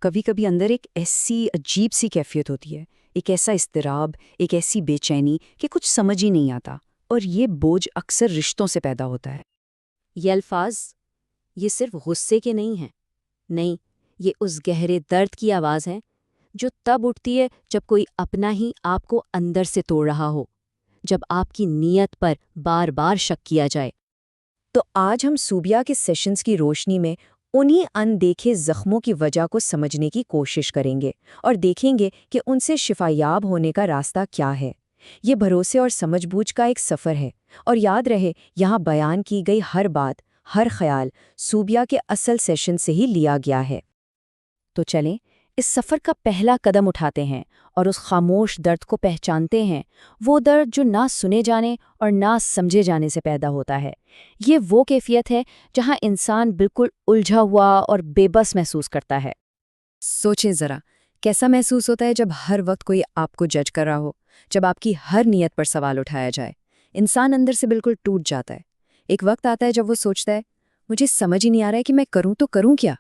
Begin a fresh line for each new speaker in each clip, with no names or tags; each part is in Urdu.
کبھی کبھی اندر ایک ایسی عجیب سی کیفیت ہوتی ہے، ایک ایسا اضطراب، ایک ایسی بے چینی کہ کچھ سمجھ ہی نہیں آتا، اور یہ بوجھ اکثر رشتوں سے پیدا ہوتا ہے۔
یہ الفاظ یہ صرف غصے کے نہیں ہیں، نہیں، یہ اس گہرے درد کی آواز ہے جو تب اٹھتی ہے جب کوئی اپنا ہی آپ کو اندر سے توڑ رہا ہو، جب آپ کی نیت پر بار بار شک کیا جائے۔
تو آج ہم صوبیہ کے سیشنز کی روشنی میں انہی اندیکھے زخموں کی وجہ کو سمجھنے کی کوشش کریں گے اور دیکھیں گے کہ ان سے شفا یاب ہونے کا راستہ کیا ہے۔ یہ بھروسے اور سمجھ بوجھ کا ایک سفر ہے، اور یاد رہے یہاں بیان کی گئی ہر بات، ہر خیال صوبیہ کے اصل سیشن سے ہی لیا گیا ہے۔ تو چلیں اس سفر کا پہلا قدم اٹھاتے ہیں اور اس خاموش درد کو پہچانتے ہیں، وہ درد جو نہ سنے جانے اور نہ سمجھے جانے سے پیدا ہوتا ہے۔ یہ وہ کیفیت ہے جہاں انسان بالکل الجھا ہوا اور بے بس محسوس کرتا ہے۔ سوچیں ذرا، کیسا محسوس ہوتا ہے جب ہر وقت کوئی آپ کو جج کر رہا ہو، جب آپ کی ہر نیت پر سوال اٹھایا جائے؟ انسان اندر سے بالکل ٹوٹ جاتا ہے۔ ایک وقت آتا ہے جب وہ سوچتا ہے مجھے سمجھ ہی نہیں آ رہا ہے کہ میں کروں تو کروں کیا۔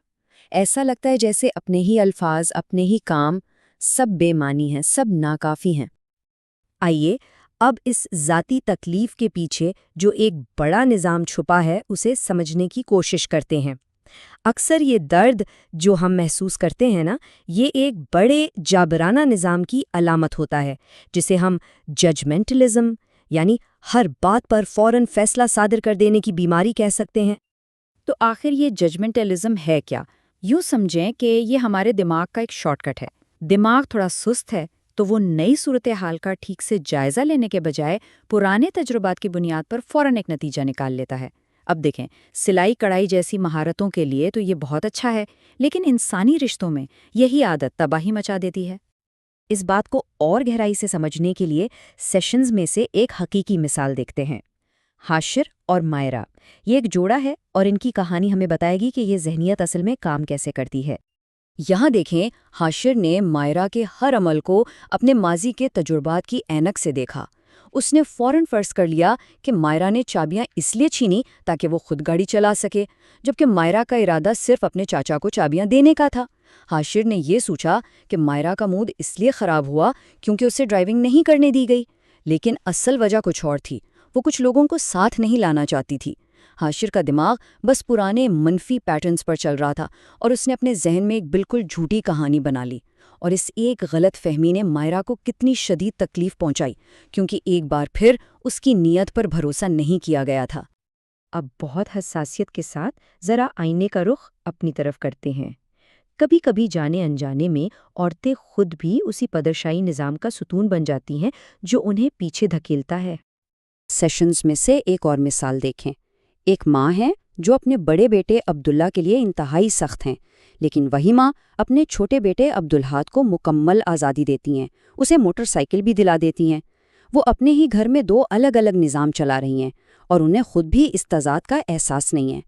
ایسا لگتا ہے جیسے اپنے ہی الفاظ، اپنے ہی کام سب بے معنی ہیں، سب ناکافی ہیں۔ آئیے اب اس ذاتی تکلیف کے پیچھے جو ایک بڑا نظام چھپا ہے اسے سمجھنے کی کوشش کرتے ہیں۔ اکثر یہ درد جو ہم محسوس کرتے ہیں نا، یہ ایک بڑے جابرانہ نظام کی علامت ہوتا ہے، جسے ہم ججمنٹلزم یعنی ہر بات پر فوراً فیصلہ صادر کر دینے کی بیماری کہہ سکتے ہیں۔ تو آخر یہ ججمنٹلزم ہے کیا؟ یوں سمجھیں کہ یہ ہمارے دماغ کا ایک شارٹ کٹ ہے۔ دماغ تھوڑا سست ہے تو وہ نئی صورتحال کا ٹھیک سے جائزہ لینے کے بجائے پرانے تجربات کی بنیاد پر فوراً ایک نتیجہ نکال لیتا ہے۔ اب دیکھیں، سلائی کڑھائی جیسی مہارتوں کے لیے تو یہ بہت اچھا ہے، لیکن انسانی رشتوں میں یہی عادت تباہی مچا دیتی ہے۔ اس بات کو اور گہرائی سے سمجھنے کے لیے سیشنز میں سے ایک حقیقی مثال دیکھتے ہیں۔ حاشر اور مائرہ، یہ ایک جوڑا ہے اور ان کی کہانی ہمیں بتائے گی کہ یہ ذہنیت اصل میں کام کیسے کرتی ہے۔ یہاں دیکھیں، حاشر نے مائرہ کے ہر عمل کو اپنے ماضی کے تجربات کی اینک سے دیکھا۔ اس نے فوراً فرض کر لیا کہ مائرہ نے چابیاں اس لیے چھینی تاکہ وہ خود گاڑی چلا سکے، جبکہ مائرہ کا ارادہ صرف اپنے چاچا کو چابیاں دینے کا تھا۔ حاشر نے یہ سوچا کہ مائرہ کا موڈ اس لیے خراب ہوا کیونکہ اسے ڈرائیونگ نہیں کرنے دی گئی، لیکن اصل وجہ کچھ اور تھی۔ وہ کچھ لوگوں کو ساتھ نہیں لانا چاہتی تھی۔ حاشر کا دماغ بس پرانے منفی پیٹرنز پر چل رہا تھا، اور اس نے اپنے ذہن میں ایک بالکل جھوٹی کہانی بنا لی، اور اس ایک غلط فہمی نے مائرہ کو کتنی شدید تکلیف پہنچائی، کیونکہ ایک بار پھر اس کی نیت پر بھروسہ نہیں کیا گیا تھا۔ اب بہت حساسیت کے ساتھ ذرا آئینے کا رخ اپنی طرف کرتے ہیں۔ کبھی کبھی جانے انجانے میں عورتیں خود بھی اسی پدرشاہی نظام کا ستون بن جاتی ہیں جو انہیں پیچھے دھکیلتا ہے۔ سیشنز میں سے ایک اور مثال دیکھیں۔ ایک ماں ہے جو اپنے بڑے بیٹے عبداللہ کے لیے انتہائی سخت ہیں، لیکن وہی ماں اپنے چھوٹے بیٹے عبدالحاد کو مکمل آزادی دیتی ہیں، اسے موٹر سائیکل بھی دلا دیتی ہیں۔ وہ اپنے ہی گھر میں دو الگ الگ نظام چلا رہی ہیں، اور انہیں خود بھی اس تضاد کا احساس نہیں ہے۔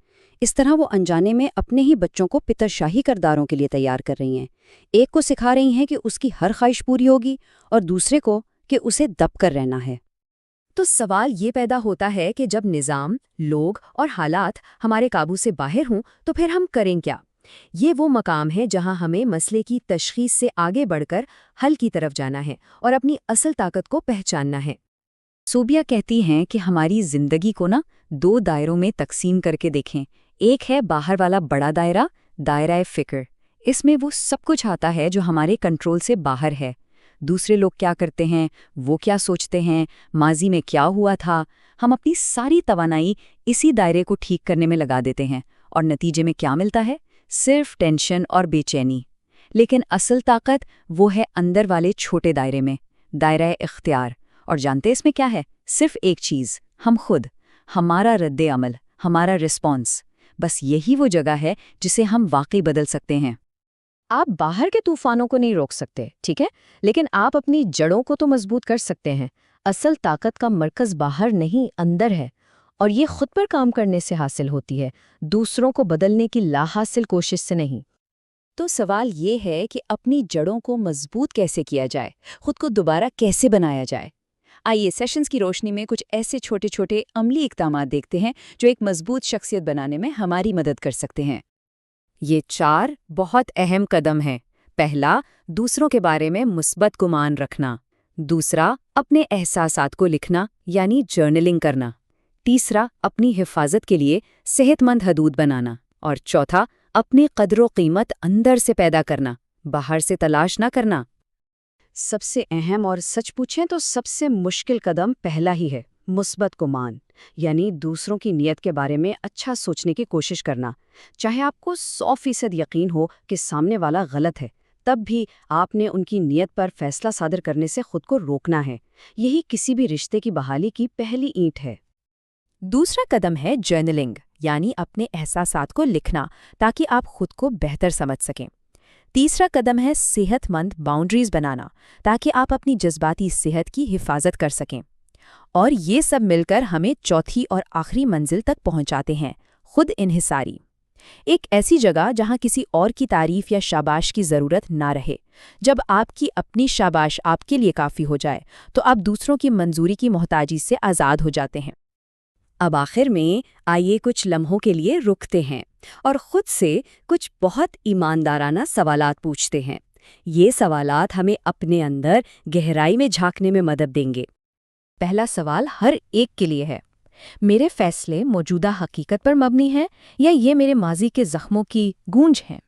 اس طرح وہ انجانے میں اپنے ہی بچوں کو پترشاہی کرداروں کے لیے تیار کر رہی ہیں۔ ایک کو سکھا رہی ہیں کہ اس کی ہر خواہش پوری ہوگی، اور دوسرے کو کہ اسے دب کر رہنا ہے۔ تو سوال یہ پیدا ہوتا ہے کہ جب نظام، لوگ اور حالات ہمارے قابو سے باہر ہوں تو پھر ہم کریں کیا؟ یہ وہ مقام ہے جہاں ہمیں مسئلے کی تشخیص سے آگے بڑھ کر حل کی طرف جانا ہے اور اپنی اصل طاقت کو پہچاننا ہے۔ صوبیہ کہتی ہیں کہ ہماری زندگی کو دو دائروں میں تقسیم کر کے دیکھیں۔ ایک ہے باہر والا بڑا دائرہ، دائرہ فکر۔ اس میں وہ سب کچھ آتا ہے جو ہمارے کنٹرول سے باہر ہے۔ دوسرے لوگ کیا کرتے ہیں، وہ کیا سوچتے ہیں، ماضی میں کیا ہوا تھا۔ ہم اپنی ساری توانائی اسی دائرے کو ٹھیک کرنے میں لگا دیتے ہیں، اور نتیجے میں کیا ملتا ہے؟ صرف ٹینشن اور بے چینی۔ لیکن اصل طاقت وہ ہے اندر والے چھوٹے دائرے میں، دائرہ اختیار۔ اور جانتے اس میں کیا ہے؟ صرف ایک چیز، ہم خود، ہمارا رد عمل، ہمارا رسپانس۔ بس یہی وہ جگہ ہے جسے ہم واقعی بدل سکتے ہیں۔ آپ باہر کے طوفانوں کو نہیں روک سکتے، ٹھیک ہے، لیکن آپ اپنی جڑوں کو تو مضبوط کر سکتے ہیں۔ اصل طاقت کا مرکز باہر نہیں، اندر ہے، اور یہ خود پر کام کرنے سے حاصل ہوتی ہے، دوسروں کو بدلنے کی لا حاصل کوشش سے نہیں۔ تو سوال یہ ہے کہ اپنی جڑوں کو مضبوط کیسے کیا جائے، خود کو دوبارہ کیسے بنایا جائے؟ آئیے سیشنز کی روشنی میں کچھ ایسے چھوٹے چھوٹے عملی اقدامات دیکھتے ہیں جو ایک مضبوط شخصیت بنانے میں ہماری مدد کر سکتے ہیں۔ یہ 4 بہت اہم قدم ہیں۔ پہلا، دوسروں کے بارے میں مثبت گمان رکھنا۔ دوسرا، اپنے احساسات کو لکھنا یعنی جرنلنگ کرنا۔ تیسرا، اپنی حفاظت کے لیے صحت مند حدود بنانا۔ اور چوتھا، اپنی قدر و قیمت اندر سے پیدا کرنا، باہر سے تلاش نہ کرنا۔
سب سے اہم اور سچ پوچھیں تو سب سے مشکل قدم پہلا ہی ہے، مثبت گمان، یعنی دوسروں کی نیت کے بارے میں اچھا سوچنے کی کوشش کرنا۔ چاہے آپ کو 100% یقین ہو کہ سامنے والا غلط ہے، تب بھی آپ نے ان کی نیت پر فیصلہ صادر کرنے سے خود کو روکنا ہے۔ یہی کسی بھی رشتے کی بحالی کی پہلی اینٹ ہے۔
دوسرا قدم ہے جرنلنگ، یعنی اپنے احساسات کو لکھنا تاکہ آپ خود کو بہتر سمجھ سکیں۔ تیسرا قدم ہے صحت مند باؤنڈریز بنانا تاکہ آپ اپنی جذباتی صحت کی حفاظت کر سکیں۔ اور یہ سب مل کر ہمیں چوتھی اور آخری منزل تک پہنچاتے ہیں، خود انحصاری۔ ایک ایسی جگہ جہاں کسی اور کی تعریف یا شاباش کی ضرورت نہ رہے۔ جب آپ کی اپنی شاباش آپ کے لیے کافی ہو جائے تو آپ دوسروں کی منظوری کی محتاجی سے آزاد ہو جاتے ہیں۔ اب آخر میں آئیے کچھ لمحوں کے لیے رکتے ہیں اور خود سے کچھ بہت ایماندارانہ سوالات پوچھتے ہیں۔ یہ سوالات ہمیں اپنے اندر گہرائی میں جھانکنے میں مدد دیں گے۔ پہلا سوال ہر ایک کے لیے ہے، میرے فیصلے موجودہ حقیقت پر مبنی ہیں یا یہ میرے ماضی کے زخموں کی گونج ہیں؟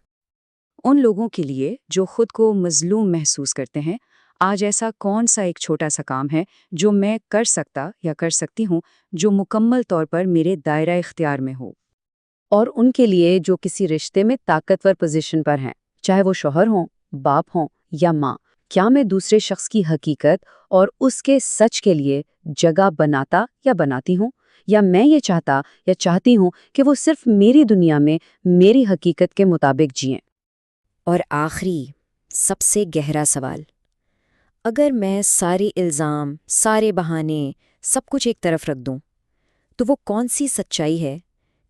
ان لوگوں کے لیے جو خود کو مظلوم محسوس کرتے ہیں، آج ایسا کون سا ایک چھوٹا سا کام ہے جو میں کر سکتا یا کر سکتی ہوں جو مکمل طور پر میرے دائرہ اختیار میں ہو؟ اور ان کے لیے جو کسی رشتے میں طاقتور پوزیشن پر ہیں، چاہے وہ شوہر ہوں، باپ ہوں یا ماں، کیا میں دوسرے شخص کی حقیقت اور اس کے سچ کے لیے جگہ بناتا یا بناتی ہوں، یا میں یہ چاہتا یا چاہتی ہوں کہ وہ صرف میری دنیا میں میری حقیقت کے مطابق جئیں؟
اور آخری، سب سے گہرا سوال، اگر میں سارے الزام، سارے بہانے، سب کچھ ایک طرف رکھ دوں تو وہ کون سی سچائی ہے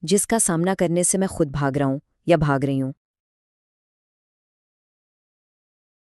جس کا سامنا کرنے سے میں خود بھاگ رہا ہوں یا بھاگ رہی ہوں؟